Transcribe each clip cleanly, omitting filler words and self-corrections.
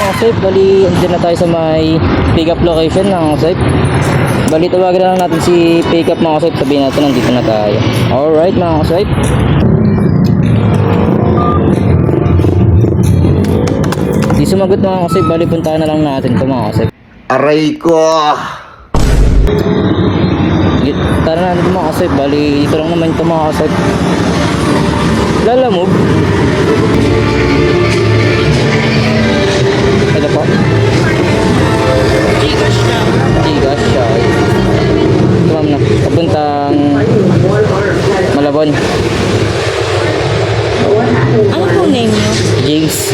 mga safe, bali andyan na tayo sa may pick up location mga safe. Bali tawagan na lang natin si pick up mga safe, sabihin natin nandito na tayo. Alright mga safe. Di sumagot mga safe, bali puntahan na lang natin ito mga safe. Aray ko! Tara na natin mga safe, bali dito lang naman ito mga safe. Lalamove. Ito po. Gcash siya. Gcash siya. Ito ma'am na. Papuntang Malabon. Ano pong name niyo? James.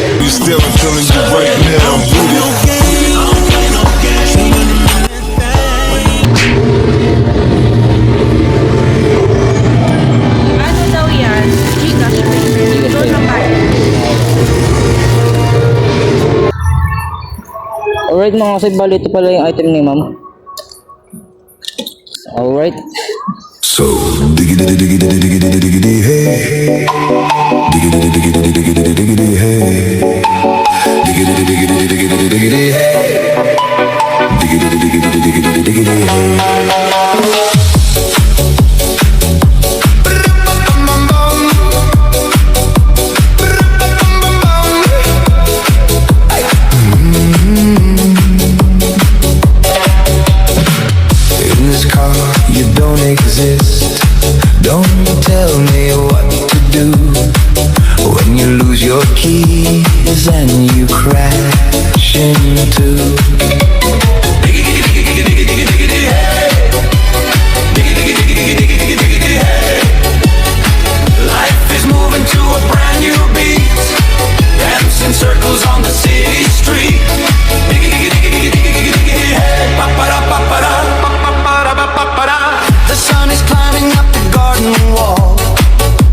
Ano daw yan? Gcash payment. Doon ang bayad. Alright mga kasi bali ito pala yung item ni ma'am. Alright. So diggity diggity diggity diggity hey, diggity diggity diggity diggity hey, diggity diggity diggity diggity hey, diggity diggity diggity diggity hey. Don't tell me what to do when you lose your keys and you crash into. Life is moving to a brand new beat, dancing circles on the city street. The sun is climbing up the garden wall.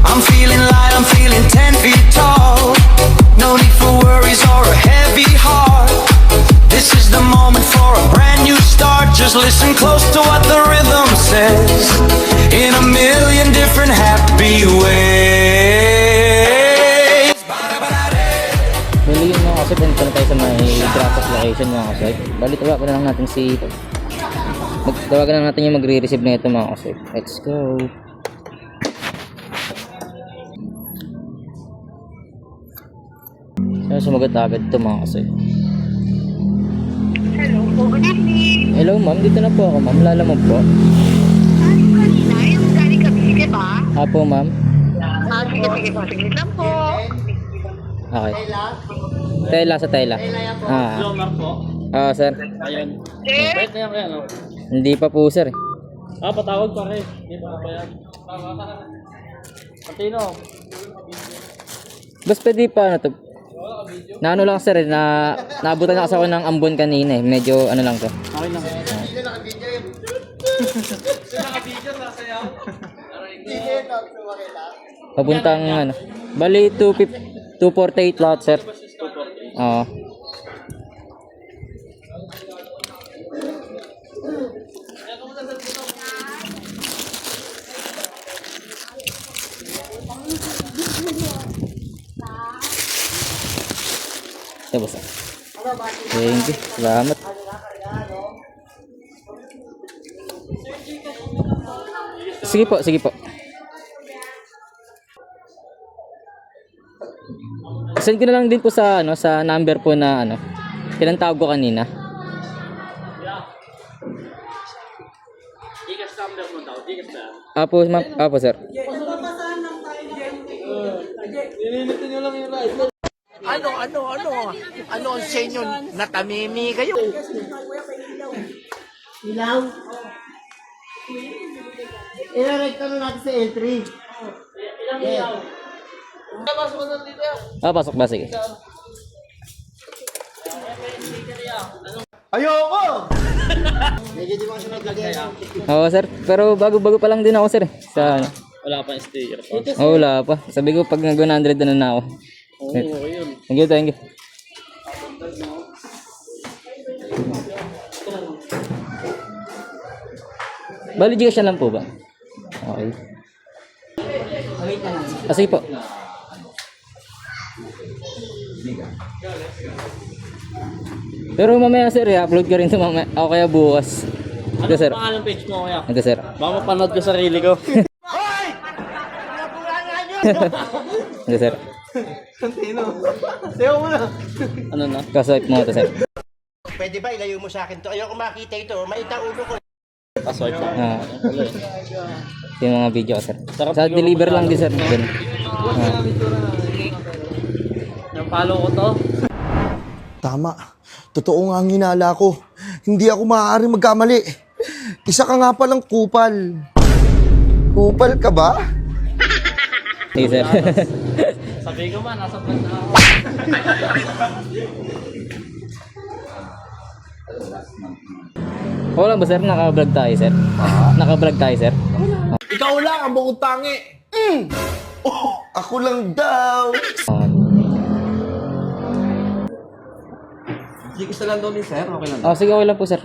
I'm feeling light, I'm feeling 10 feet tall. No need for worries or a heavy heart. This is the moment for a brand new start. Just listen close to what the rhythm says, in a million different happy ways. Bali yun mga kasi punta na tayo sa may drop off location mga kasi. Bali tawagan na lang natin si tawagan lang natin yung magre-receive na ito mga kasi. Let's go. So, sumagot agad ito mga kasi. Hello po, good evening. Hello ma'am, dito na po ako ma'am. Lalamove po. Yung kanina, yung galing Cavite ba? Apo ma'am. Sige po, saglit lang po. Okay. Tela sa tela. Lomar po. Sir. Ayun. Sir? Wait na yan kaya, no? Hindi pa po sir. Patawag pa rin. Hindi pa ba yan? Patino. Basta pwede pa ano to. Na ano lang sir, naabutan na kasi ako ng ambon kanina eh. Medyo ano lang to. Okay lang. Papuntang ano. Bali 248 lot sir. Oo. Ito basta. Thank you. Salamat. Sige po, sige po. Send ko na lang din po sa ano, sa number po na ano, pinantawag ko kanina. Ikas number mo daw. Ikas na. Apo, ma'am. Apo, sir. Ano ang sa inyo? Natamimi kayo? Ilaw. Irerekta na natin sa L3. Ilang ilaw? Pasok ba? Sige. Ayoko! Medyo di mga sunod lagyan. Oo, sir. Pero bago-bago pa lang din ako, sir. Sa ano. Wala pa yung sticker pa. Oh, wala pa. Sabi ko pag nag-100 na ako. Oo, yun. Thank you, thank you. Bali, Gcash na lang po ba? Okay. Sige po. Pero mamaya sir, i-upload ko rin sa mamaya. O kaya bukas. Ano Ito sir. ang pangalan page mo kaya? Ito sir. Baka mapanood ko sarili ko. Ito sir. Sayo mo na. Ano na? Kaswipe mo ito sir. Pwede ba ilayo mo sa akin to? Ayoko makita ito. Maita ulo ko. Password lang. Ah. Ito yung mga video ko sir. Sa deliver lang din sir. Dun. Yung follow ko to. Tama. Totoo nga ang hinala ko. Hindi ako maaaring magkamali. Isa ka nga palang kupal. Kupal ka ba? Sige sir. Sabi ko man, nasa vlog na ako. Wala ba sir? Naka-vlog tayo sir? Naka-vlog tayo sir? Ikaw lang ang bukod tangi. Ako lang daw. Sige lang doon sir, okay lang. Oh, sige, okay lang po sir.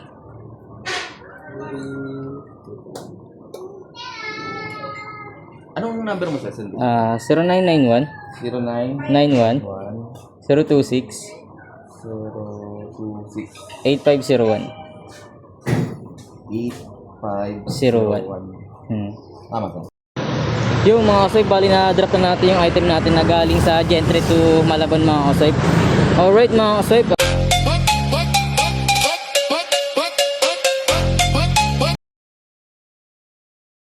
Anong number mo sir? 0991 09 91 026 026 8501 8501. Tama sir. Yung mga kasoy, bali na drop na natin yung item natin na galing sa Gentry to Malabon mga kasoy. Alright mga kasoy.